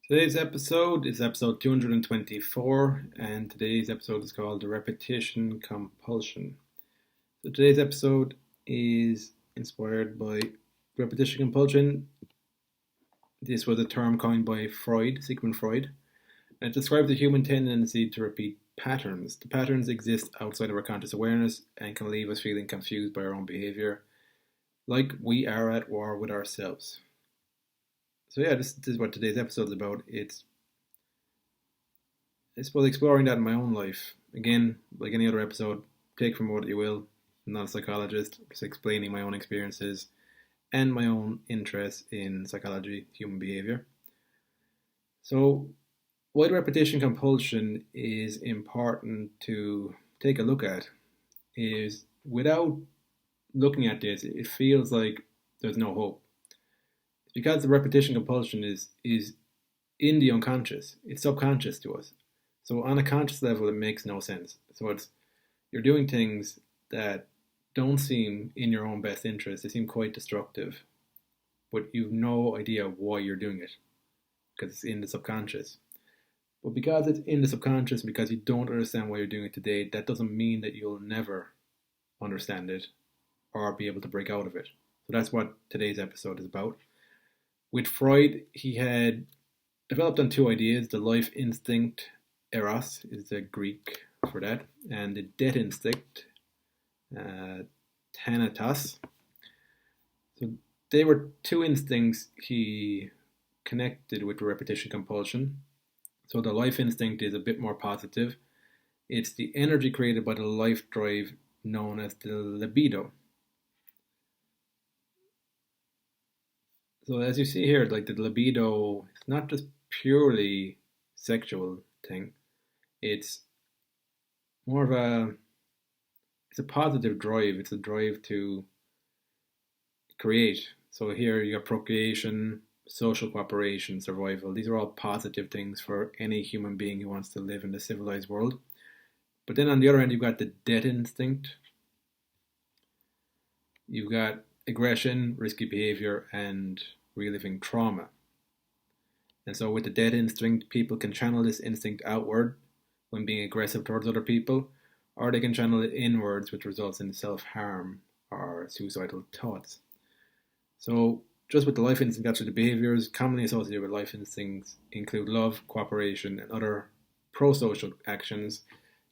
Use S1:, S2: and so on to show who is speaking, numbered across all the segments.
S1: Today's episode is episode 224, and today's episode is called the Repetition Compulsion. So today's episode is inspired by repetition compulsion. This was a term coined by Sigmund Freud, and it describes the human tendency to repeat patterns. The patterns exist outside of our conscious awareness and can leave us feeling confused by our own behavior, like we are at war with ourselves. So yeah, this is what today's episode is about. It's, I suppose, exploring that in my own life. Again, like any other episode, take from what you will. I'm not a psychologist, just explaining my own experiences and my own interest in psychology, human behavior. So, why repetition compulsion is important to take a look at is without looking at this, it feels like there's no hope. Because the repetition compulsion is in the unconscious, it's subconscious to us. So on a conscious level, it makes no sense. So you're doing things that don't seem in your own best interest. They seem quite destructive, but you've no idea why you're doing it because it's in the subconscious. But because it's in the subconscious, because you don't understand why you're doing it today, that doesn't mean that you'll never understand it or be able to break out of it. So that's what today's episode is about. With Freud, he had developed on two ideas. The life instinct, eros, is the Greek for that, and the death instinct, thanatos. So they were two instincts he connected with the repetition compulsion. So the life instinct is a bit more positive. It's the energy created by the life drive known as the libido. So as you see here, like the libido, it's not just purely sexual thing. It's more of it's a positive drive. It's a drive to create. So here you have procreation, social cooperation, survival. These are all positive things for any human being who wants to live in the civilized world. But then on the other end, you've got the death instinct. You've got aggression, risky behavior, and reliving trauma. And so with the death instinct, people can channel this instinct outward when being aggressive towards other people, or they can channel it inwards, which results in self-harm or suicidal thoughts. So just with the life instinct, actually the behaviors commonly associated with life instincts include love, cooperation, and other pro-social actions.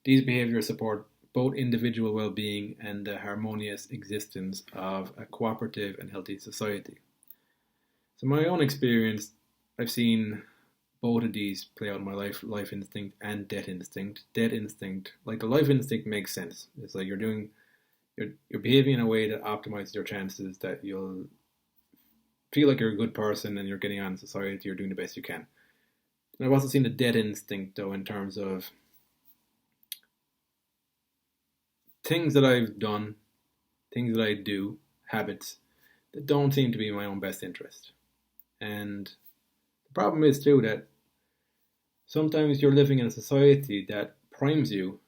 S1: These behaviors support both individual well-being and the harmonious existence of a cooperative and healthy society. So my own experience, I've seen both of these play out in my life instinct and death instinct. Death instinct, like the life instinct makes sense. It's like you're behaving in a way that optimizes your chances that you'll feel like you're a good person and you're getting on in society, you're doing the best you can. And I've also seen the death instinct though in terms of things that I've done, things that I do, habits that don't seem to be in my own best interest. And the problem is too that sometimes you're living in a society that primes you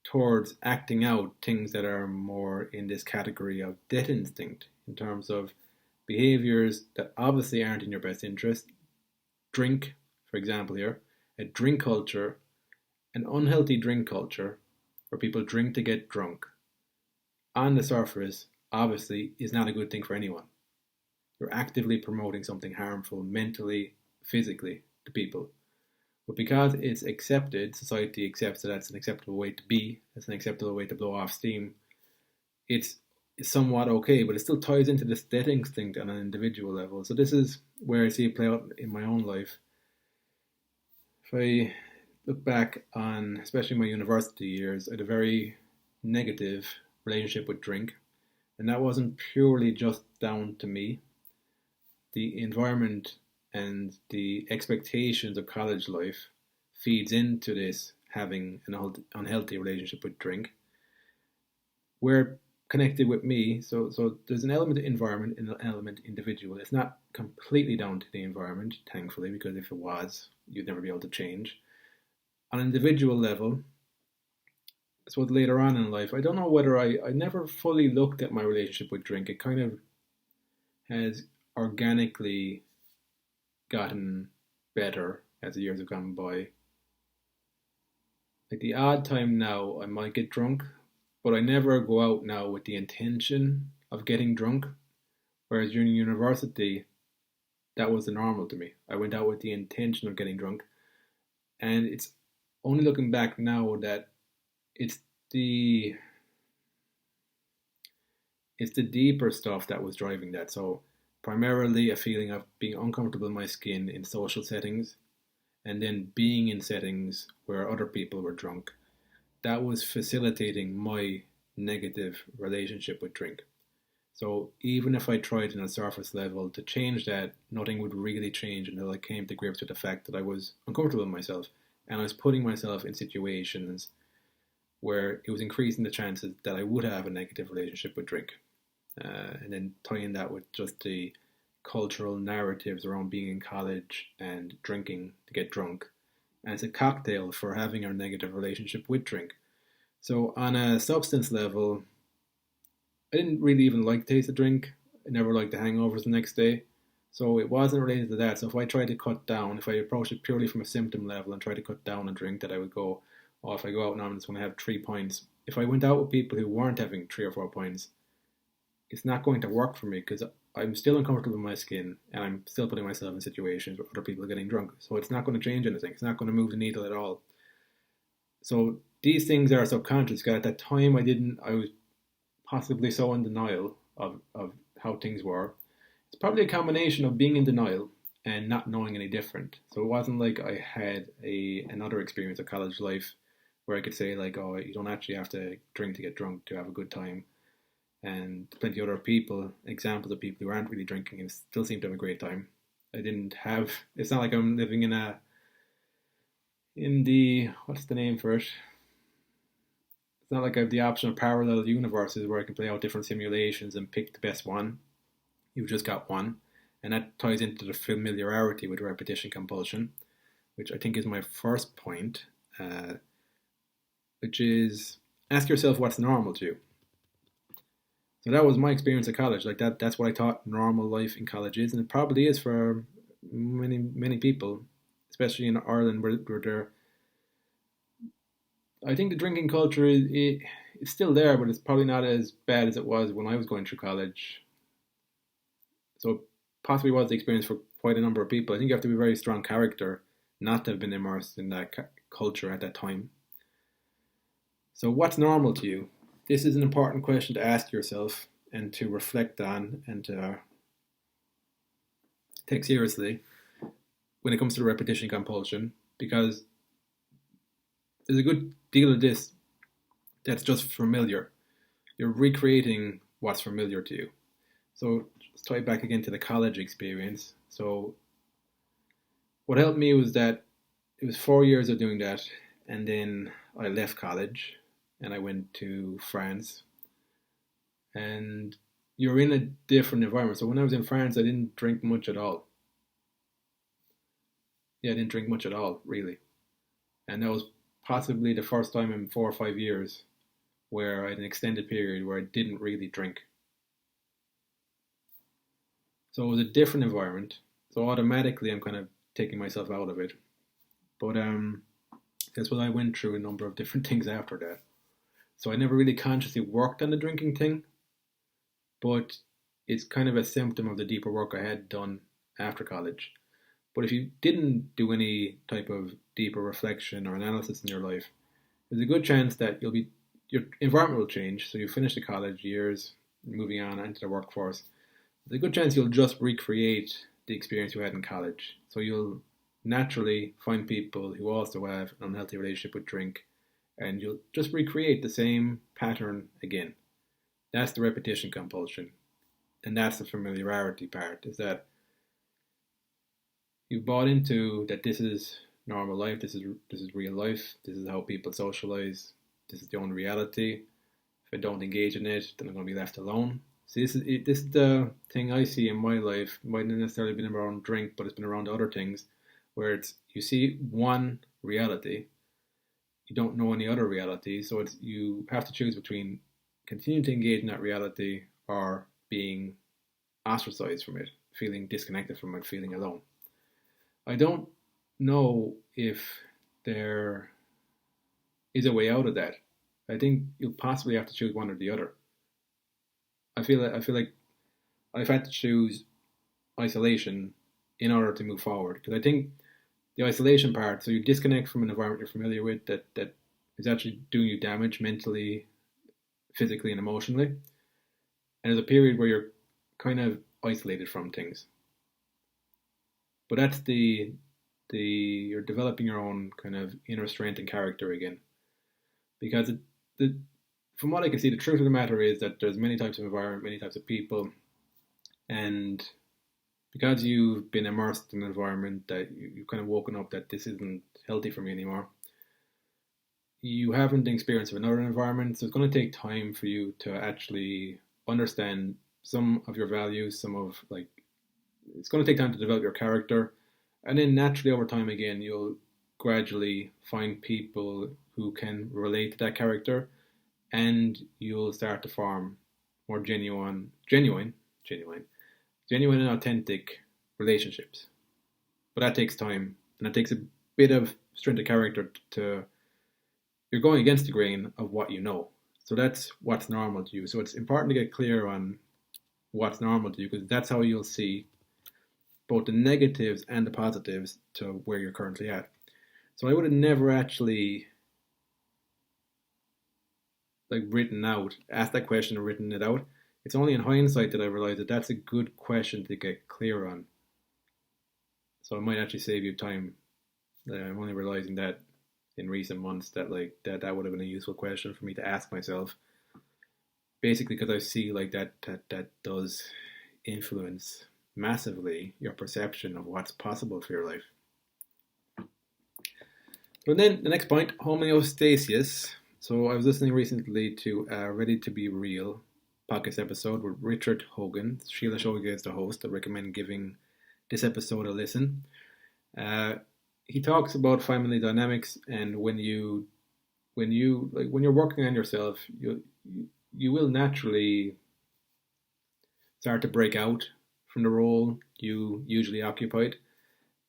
S1: towards acting out things that are more in this category of death instinct in terms of behaviors that obviously aren't in your best interest. Drink, for example here, a drink culture, an unhealthy drink culture where people drink to get drunk, on the surface, obviously, is not a good thing for anyone. You're actively promoting something harmful mentally, physically to people. But because it's accepted, society accepts that that's an acceptable way to be, that's an acceptable way to blow off steam, it's somewhat okay, but it still ties into this death instinct on an individual level. So this is where I see it play out in my own life. If I look back on, especially my university years, I had a very negative relationship with drink. And that wasn't purely just down to me. The environment and the expectations of college life feeds into this having an unhealthy relationship with drink. We're connected with me, so there's an element of environment and an element individual. It's not completely down to the environment, thankfully, because if it was, you'd never be able to change. On an individual level, so later on in life, I don't know whether I never fully looked at my relationship with drink. It kind of has organically gotten better as the years have gone by. Like the odd time now, I might get drunk, but I never go out now with the intention of getting drunk. Whereas during university, that was the normal to me. I went out with the intention of getting drunk, and it's only looking back now that it's the it's the deeper stuff that was driving that. So primarily a feeling of being uncomfortable in my skin in social settings, and then being in settings where other people were drunk. That was facilitating my negative relationship with drink. So even if I tried on a surface level to change that, nothing would really change until I came to grips with the fact that I was uncomfortable with myself, and I was putting myself in situations where it was increasing the chances that I would have a negative relationship with drink. And then tying that with just the cultural narratives around being in college and drinking to get drunk. And it's a cocktail for having a negative relationship with drink. So on a substance level, I didn't really even like the taste of drink. I never liked the hangovers the next day. So it wasn't related to that. So if I tried to cut down, if I approached it purely from a symptom level and tried to cut down on drink, that I would go, oh, if I go out now, I'm just going to have 3 pints. If I went out with people who weren't having 3 or 4 pints, it's not going to work for me because I'm still uncomfortable in my skin and I'm still putting myself in situations where other people are getting drunk. So it's not going to change anything. It's not going to move the needle at all. So these things are subconscious. Because at that time, I was possibly so in denial of how things were. It's probably a combination of being in denial and not knowing any different. So it wasn't like I had another experience of college life where I could say like, oh, you don't actually have to drink to get drunk to have a good time. And plenty of other people, examples of people who aren't really drinking and still seem to have a great time. I didn't have. It's not like I'm living in the what's the name for it? It's not like I have the option of parallel universes where I can play out different simulations and pick the best one. You've just got one, and that ties into the familiarity with repetition compulsion, which I think is my first point, which is ask yourself what's normal to you. So that was my experience at college. Like that's what I thought normal life in college is, and it probably is for many people, especially in Ireland, where there. I think the drinking culture it's still there, but it's probably not as bad as it was when I was going through college. So possibly was the experience for quite a number of people. I think you have to be a very strong character not to have been immersed in that culture at that time. So what's normal to you? This is an important question to ask yourself and to reflect on and to take seriously when it comes to repetition compulsion, because there's a good deal of this that's just familiar. You're recreating what's familiar to you. So let's tie it back again to the college experience. So what helped me was that it was 4 years of doing that, and then I left college and I went to France. And you're in a different environment. So when I was in France, I didn't drink much at all. Yeah, I didn't drink much at all, really. And that was possibly the first time in 4 or 5 years where I had an extended period where I didn't really drink. So it was a different environment. So automatically I'm kind of taking myself out of it. But that's what I went through a number of different things after that. So I never really consciously worked on the drinking thing, but it's kind of a symptom of the deeper work I had done after college. But if you didn't do any type of deeper reflection or analysis in your life, there's a good chance that your environment will change. So you finish the college years, moving on into the workforce. There's a good chance you'll just recreate the experience you had in college. So you'll naturally find people who also have an unhealthy relationship with drink, and you'll just recreate the same pattern again. That's the repetition compulsion. And that's the familiarity part, is that you've bought into that this is normal life, this is real life, this is how people socialize, this is the only reality. If I don't engage in it, then I'm going to be left alone. So this is the thing I see in my life. It might not necessarily been around drink, but it's been around other things, where it's you see one reality, you don't know any other reality, so it's you have to choose between continuing to engage in that reality or being ostracized from it, feeling disconnected from it, feeling alone. I don't know if there is a way out of that. I think you'll possibly have to choose one or the other. I feel like I've had to choose isolation in order to move forward, because I think the isolation part, so you disconnect from an environment you're familiar with that is actually doing you damage mentally, physically, and emotionally. And there's a period where you're kind of isolated from things, but that's the you're developing your own kind of inner strength and character again, because the from what I can see, the truth of the matter is that there's many types of environment, many types of people, and because you've been immersed in an environment that you've kind of woken up that this isn't healthy for me anymore, you haven't the experience of another environment, so it's going to take time for you to actually understand some of your values, some of like it's going to take time to develop your character, and then naturally over time again you'll gradually find people who can relate to that character, and you'll start to form more genuine and authentic relationships. But that takes time, and it takes a bit of strength of character to you're going against the grain of what you know. So that's what's normal to you. So it's important to get clear on what's normal to you, because that's how you'll see both the negatives and the positives to where you're currently at. So I would have never actually like asked that question and written it out. It's only in hindsight that I realized that that's a good question to get clear on. So it might actually save you time. I'm only realizing that in recent months that that would have been a useful question for me to ask myself. Basically, because I see like that does influence massively your perception of what's possible for your life. But then the next point, homeostasis. So I was listening recently to Ready to Be Real podcast episode with Richard Hogan. Sheila Shoga is the host. I recommend giving this episode a listen. He talks about family dynamics, and when you're working on yourself, you will naturally start to break out from the role you usually occupied,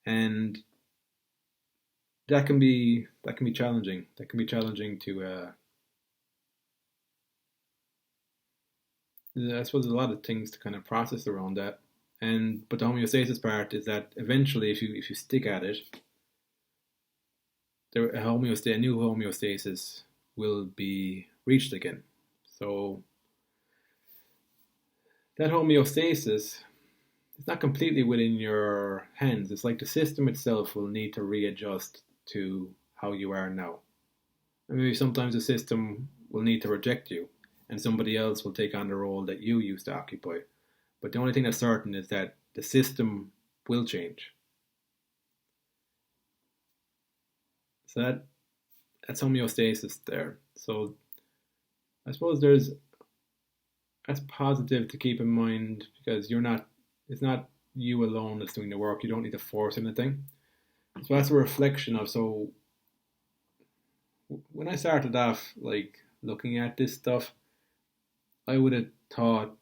S1: and that can be challenging. That can be challenging to. I suppose there's a lot of things to kind of process around that, and but the homeostasis part is that eventually, if you stick at it, a new homeostasis will be reached again. So that homeostasis is not completely within your hands. It's like the system itself will need to readjust to how you are now. And maybe sometimes the system will need to reject you, and somebody else will take on the role that you used to occupy. But the only thing that's certain is that the system will change. So that's homeostasis there. So I suppose that's positive to keep in mind, because it's not you alone that's doing the work. You don't need to force anything. So that's a reflection of, so when I started off like looking at this stuff, I would have thought,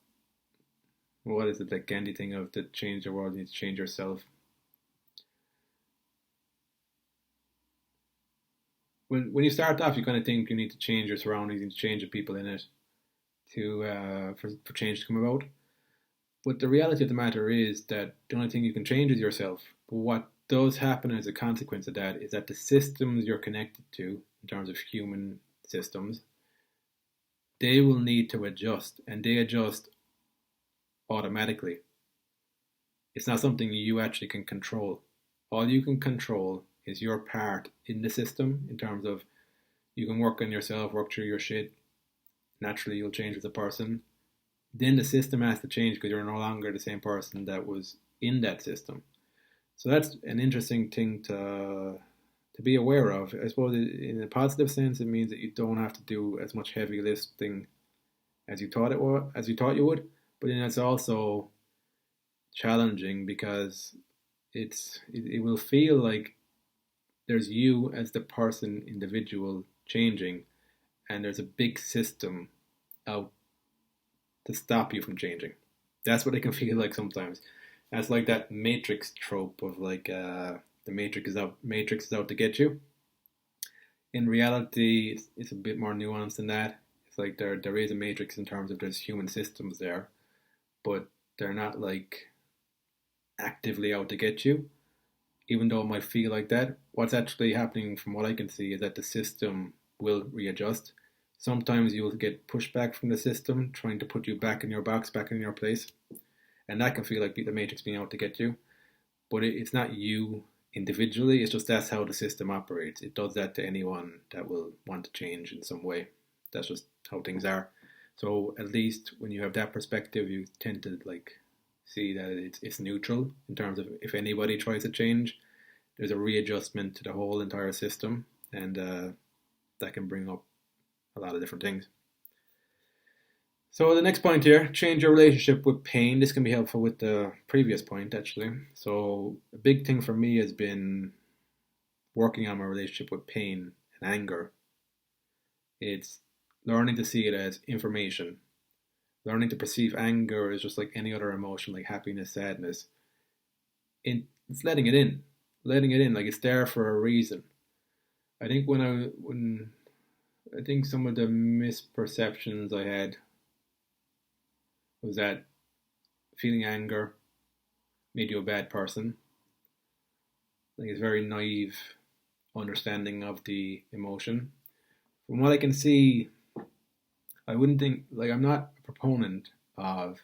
S1: what is it, that Gandhi thing of to change the world, you need to change yourself. When you start off, you kind of think you need to change your surroundings, you need to change the people in it to for change to come about. But the reality of the matter is that the only thing you can change is yourself. But what does happen as a consequence of that is that the systems you're connected to, in terms of human systems, they will need to adjust, and they adjust automatically. It's not something you actually can control. All you can control is your part in the system, in terms of you can work on yourself, work through your shit. Naturally, you'll change as a person. Then the system has to change, because you're no longer the same person that was in that system. So that's an interesting thing to be aware of. I suppose in a positive sense, it means that you don't have to do as much heavy lifting as you thought you would. But then it's also challenging, because it will feel like there's you as the person, individual, changing, and there's a big system out to stop you from changing. That's what it can feel like sometimes. And it's like that Matrix trope of like the matrix is out to get you. In reality, it's a bit more nuanced than that. It's like there is a matrix in terms of there's human systems there, but they're not like actively out to get you, even though it might feel like that. What's actually happening, from what I can see, is that the system will readjust. Sometimes you'll get pushback from the system trying to put you back in your box, back in your place, and that can feel like the matrix being out to get you. But it's not you individually. It's just that's how the system operates. It does that to anyone that will want to change in some way. That's just how things are. So at least when you have that perspective, you tend to like see that it's neutral in terms of if anybody tries to change, there's a readjustment to the whole entire system, and that can bring up a lot of different things. So the next point here, change your relationship with pain. This can be helpful with the previous point, actually. So a big thing for me has been working on my relationship with pain and anger. It's learning to see it as information. Learning to perceive anger as just like any other emotion, like happiness, sadness. It's letting it in. Letting it in, like it's there for a reason. I think I think some of the misperceptions I had was that feeling anger made you a bad person. Like it's very naive understanding of the emotion. From what I can see, I wouldn't think, like I'm not a proponent of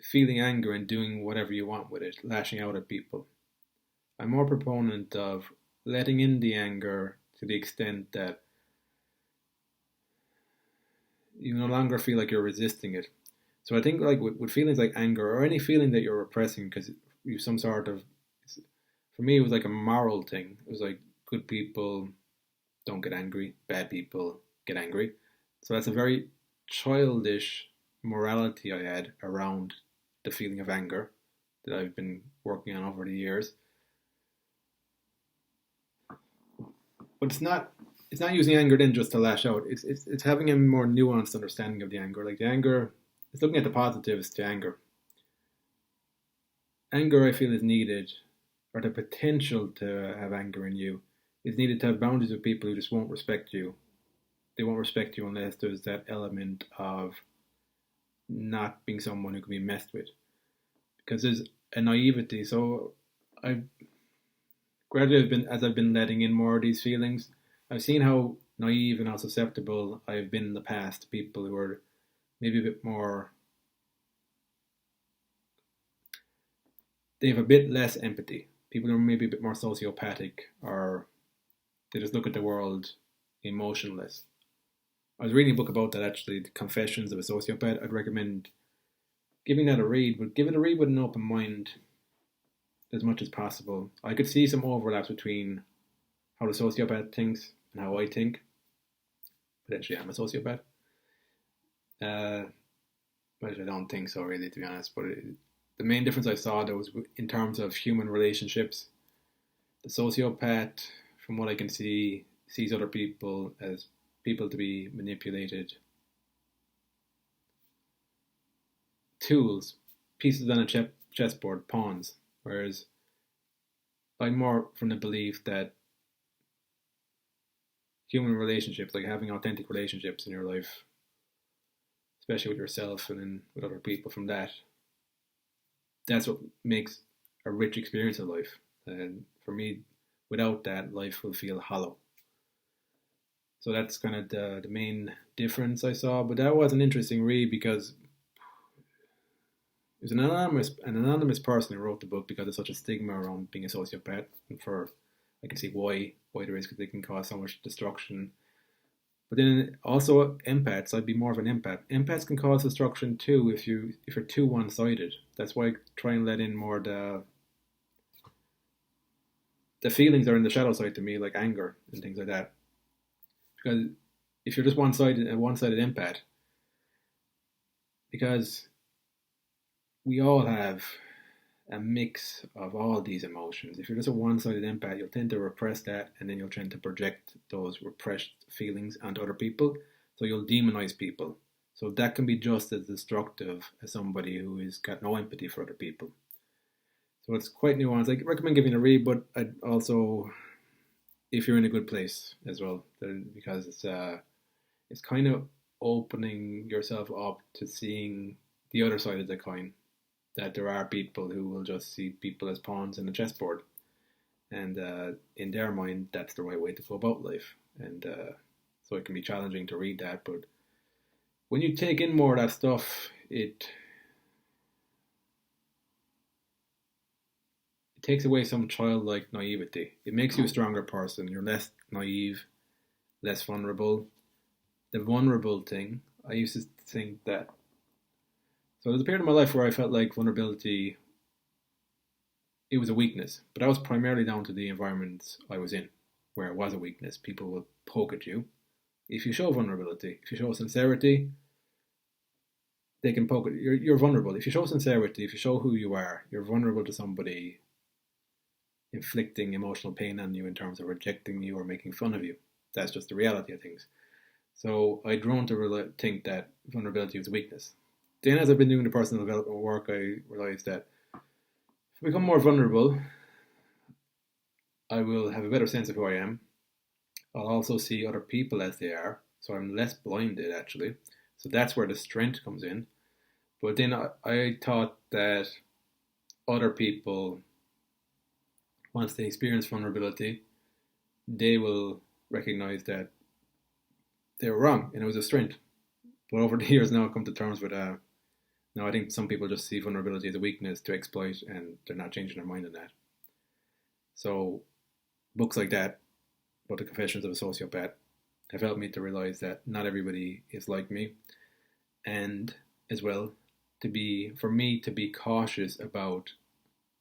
S1: feeling anger and doing whatever you want with it, lashing out at people. I'm more a proponent of letting in the anger to the extent that you no longer feel like you're resisting it. So I think like with feelings like anger or any feeling that you're repressing because you some sort of, for me it was like a moral thing. It was like good people don't get angry, bad people get angry. So that's a very childish morality I had around the feeling of anger that I've been working on over the years. But it's not using anger then just to lash out. It's having a more nuanced understanding of the anger. Like the anger, it's looking at the positives to anger. Anger, I feel, is needed, or the potential to have anger in you is needed to have boundaries with people who just won't respect you. They won't respect you unless there's that element of not being someone who can be messed with. Because there's a naivety. So I've gradually, as I've been letting in more of these feelings, I've seen how naive and how susceptible I've been in the past to people who are maybe a bit more, they have a bit less empathy. People who are maybe a bit more sociopathic, or they just look at the world emotionless. I was reading a book about that actually, The Confessions of a Sociopath. I'd recommend giving that a read, but give it a read with an open mind as much as possible. I could see some overlaps between how the sociopath thinks and how I think. Potentially I'm a sociopath. But I don't think so really, to be honest. But the main difference I saw there was in terms of human relationships. The sociopath, from what I can see, sees other people as people to be manipulated. Tools, pieces on a chessboard, pawns. Whereas I'm more from the belief that human relationships, like having authentic relationships in your life, especially with yourself and then with other people, from that's what makes a rich experience of life. And for me, without that, life will feel hollow. So that's kind of the main difference I saw. But that was an interesting read because it was an anonymous person who wrote the book because there's such a stigma around being a sociopath, and I can see why there is, because they can cause so much destruction. But then also empaths, I'd be more of an empath. Empaths can cause destruction too if you're too one-sided. That's why I try and let in more the feelings are in the shadow side to me, like anger and things like that. Because if you're just one-sided empath, because we all have a mix of all these emotions. If you're just a one-sided empath, you'll tend to repress that, and then you'll tend to project those repressed feelings onto other people. So you'll demonize people. So that can be just as destructive as somebody who has got no empathy for other people. So it's quite nuanced. I recommend giving it a read, but I'd also, if you're in a good place as well, because it's kind of opening yourself up to seeing the other side of the coin. That there are people who will just see people as pawns in a chessboard, and in their mind, that's the right way to go about life. And so it can be challenging to read that, but when you take in more of that stuff, it takes away some childlike naivety. It makes you a stronger person. You're less naive, less vulnerable. The vulnerable thing, I used to think that. So there was a period in my life where I felt like vulnerability, it was a weakness, but that was primarily down to the environments I was in, where it was a weakness. People will poke at you. If you show vulnerability, if you show sincerity, they can poke at you. You're vulnerable. If you show sincerity, if you show who you are, you're vulnerable to somebody inflicting emotional pain on you in terms of rejecting you or making fun of you. That's just the reality of things. So I'd grown to think that vulnerability was weakness. Then as I've been doing the personal development work, I realized that if I become more vulnerable, I will have a better sense of who I am. I'll also see other people as they are, so I'm less blinded actually. So that's where the strength comes in. But then I thought that other people, once they experience vulnerability, they will recognize that they were wrong and it was a strength. But over the years now I've come to terms with now I think some people just see vulnerability as a weakness to exploit and they're not changing their mind on that. So books like that, about the Confessions of a Sociopath, have helped me to realize that not everybody is like me, and as well for me to be cautious about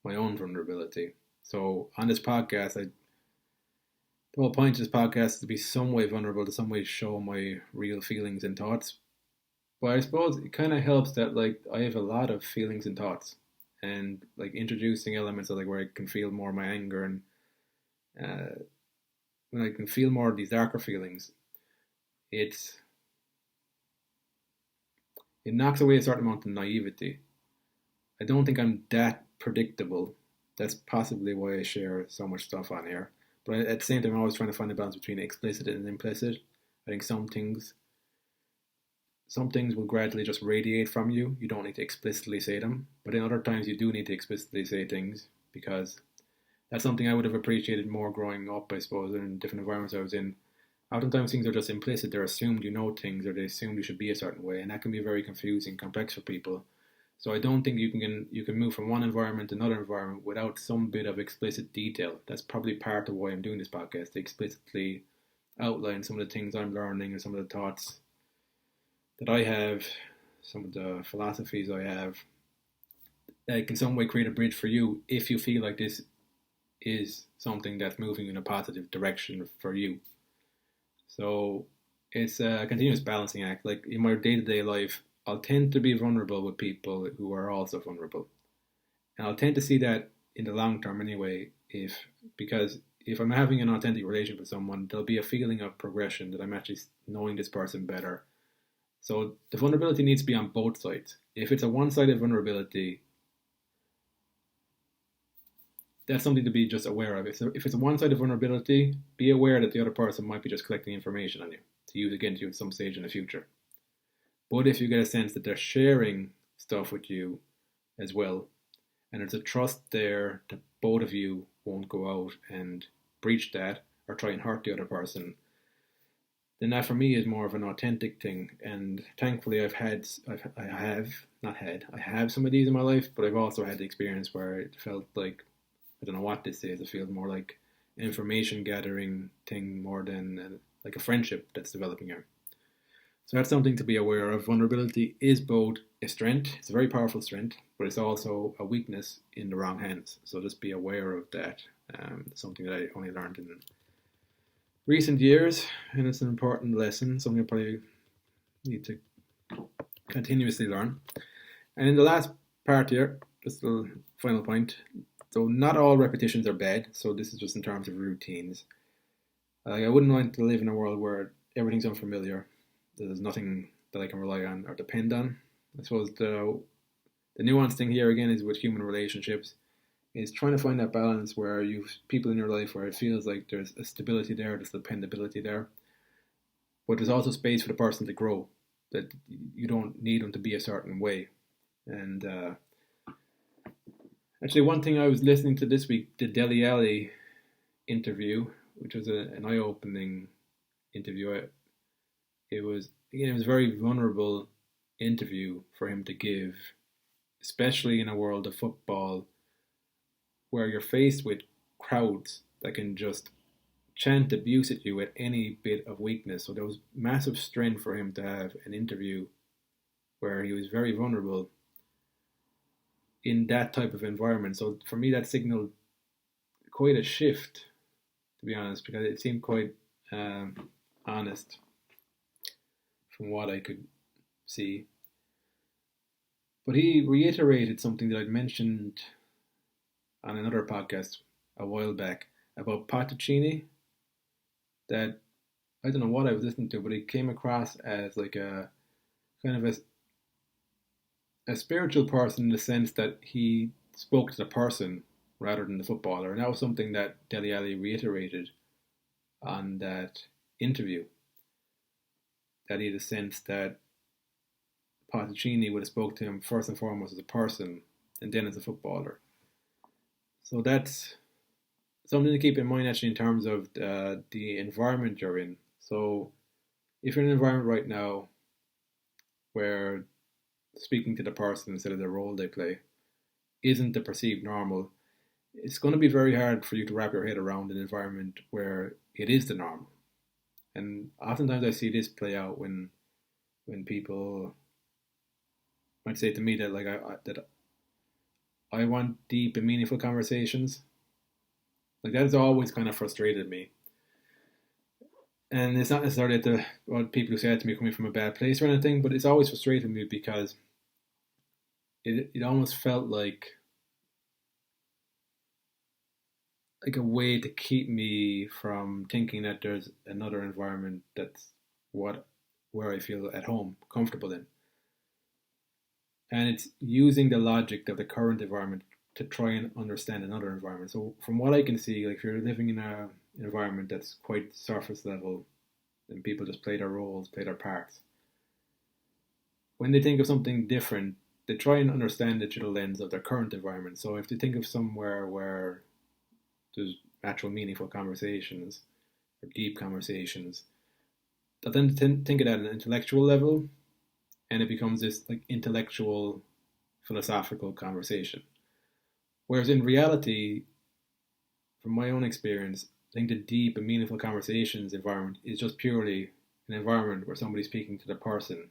S1: my own vulnerability. So on this podcast, the whole point of this podcast is to be some way vulnerable, to some way show my real feelings and thoughts. But I suppose it kind of helps that like I have a lot of feelings and thoughts, and like introducing elements of like where I can feel more my anger and when I can feel more of these darker feelings, it knocks away a certain amount of naivety. I don't think I'm that predictable. That's possibly why I share so much stuff on here. But at the same time, I'm always trying to find a balance between explicit and implicit. I think some things will gradually just radiate from you. You don't need to explicitly say them. But in other times, you do need to explicitly say things because that's something I would have appreciated more growing up, I suppose, in different environments I was in. Oftentimes things are just implicit, they're assumed you know things, or they assume you should be a certain way, and that can be very confusing, complex for people. So I don't think you can move from one environment to another environment without some bit of explicit detail. That's probably part of why I'm doing this podcast, to explicitly outline some of the things I'm learning and some of the thoughts that I have, some of the philosophies I have, that can some way create a bridge for you if you feel like this is something that's moving in a positive direction for you. So it's a continuous balancing act. Like in my day-to-day life, I'll tend to be vulnerable with people who are also vulnerable. And I'll tend to see that in the long term anyway, because if I'm having an authentic relationship with someone, there'll be a feeling of progression that I'm actually knowing this person better. So the vulnerability needs to be on both sides. If it's a one-sided vulnerability, that's something to be just aware of. If it's a one-sided vulnerability, be aware that the other person might be just collecting information on you to use against you at some stage in the future. But if you get a sense that they're sharing stuff with you as well, and there's a trust there that both of you won't go out and breach that or try and hurt the other person, then that for me is more of an authentic thing. And thankfully I have some of these in my life, but I've also had the experience where it felt like, I don't know what this is. It feels more like an information gathering thing more than like a friendship that's developing here. So that's something to be aware of. Vulnerability is both a strength, it's a very powerful strength, but it's also a weakness in the wrong hands. So just be aware of that. Something that I only learned in recent years, and it's an important lesson, something I probably need to continuously learn. And in the last part here, just a final point. So not all repetitions are bad. So this is just in terms of routines. I wouldn't want to live in a world where everything's unfamiliar. There's nothing that I can rely on or depend on. I suppose the nuanced thing here again is with human relationships. is trying to find that balance where you've people in your life where it feels like there's a stability there, there's dependability there, but there's also space for the person to grow. That you don't need them to be a certain way. And actually, one thing I was listening to this week, the Deli Alley interview, which was an eye-opening interview. It was a very vulnerable interview for him to give, especially in a world of football where you're faced with crowds that can just chant abuse at you at any bit of weakness. So there was massive strength for him to have an interview where he was very vulnerable in that type of environment. So for me, that signaled quite a shift, to be honest, because it seemed quite honest from what I could see. But he reiterated something that I'd mentioned on another podcast a while back about Potticini, that I don't know what I was listening to, but it came across as like a kind of a spiritual person in the sense that he spoke to the person rather than the footballer. And that was something that Dele Alli reiterated on that interview, that he had a sense that Potticini would have spoke to him first and foremost as a person and then as a footballer. So that's something to keep in mind actually in terms of the environment you're in. So if you're in an environment right now where speaking to the person instead of the role they play isn't the perceived normal, it's going to be very hard for you to wrap your head around an environment where it is the normal. And oftentimes I see this play out when people might say to me that that I want deep and meaningful conversations. Like that has always kind of frustrated me. And it's not necessarily that what people who say that to me coming from a bad place or anything, but it's always frustrated me because it almost felt like a way to keep me from thinking that there's another environment that's where I feel at home, comfortable in. And it's using the logic of the current environment to try and understand another environment. So from what I can see, like if you're living in an environment that's quite surface level and people just play their roles, play their parts, when they think of something different, they try and understand it through the lens of their current environment. So if they think of somewhere where there's actual meaningful conversations or deep conversations, they'll then think it at an intellectual level, and it becomes this like intellectual, philosophical conversation. Whereas in reality, from my own experience, I think the deep and meaningful conversations environment is just purely an environment where somebody's speaking to the person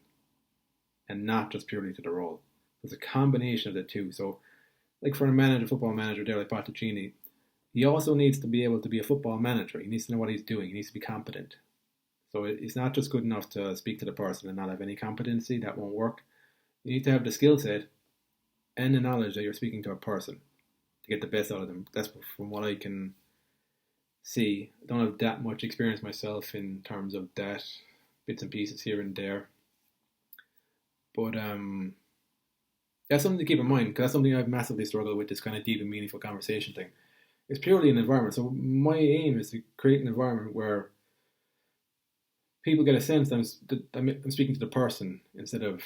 S1: and not just purely to the role. It's a combination of the two. So, like for a football manager there like Potticini, he also needs to be able to be a football manager. He needs to know what he's doing. He needs to be competent. So it's not just good enough to speak to the person and not have any competency. That won't work. You need to have the skill set and the knowledge that you're speaking to a person to get the best out of them. That's from what I can see. I don't have that much experience myself in terms of that, bits and pieces here and there. But that's something to keep in mind, because that's something I've massively struggled with, this kind of deep and meaningful conversation thing. It's purely an environment. So my aim is to create an environment where people get a sense that I'm speaking to the person instead of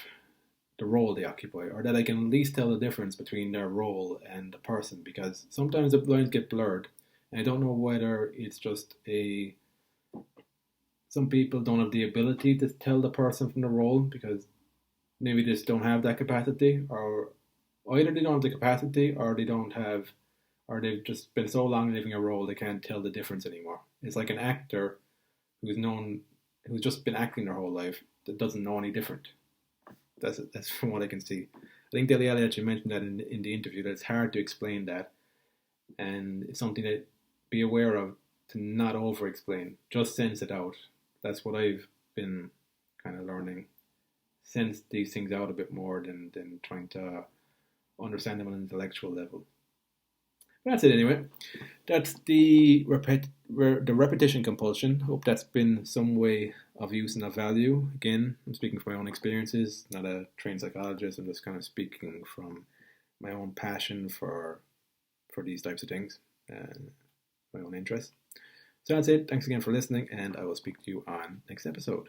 S1: the role they occupy, or that I can at least tell the difference between their role and the person, because sometimes the lines get blurred, and I don't know whether it's just some people don't have the ability to tell the person from the role because maybe they just don't have that capacity, or either they don't have the capacity or or they've just been so long living a role they can't tell the difference anymore. It's like an actor who's just been acting their whole life that doesn't know any different. That's from what I can see. I think Dele Alli actually mentioned that in the interview, that it's hard to explain that, and it's something to be aware of, to not over explain, just sense it out. That's what I've been kind of learning. Sense these things out a bit more than trying to understand them on an intellectual level. But that's it anyway. That's the repetition compulsion. Hope that's been some way of use and of value. Again, I'm speaking from my own experiences, not a trained psychologist. I'm just kind of speaking from my own passion for for these types of things, my own interests. So that's it. Thanks again for listening, and I will speak to you on next episode.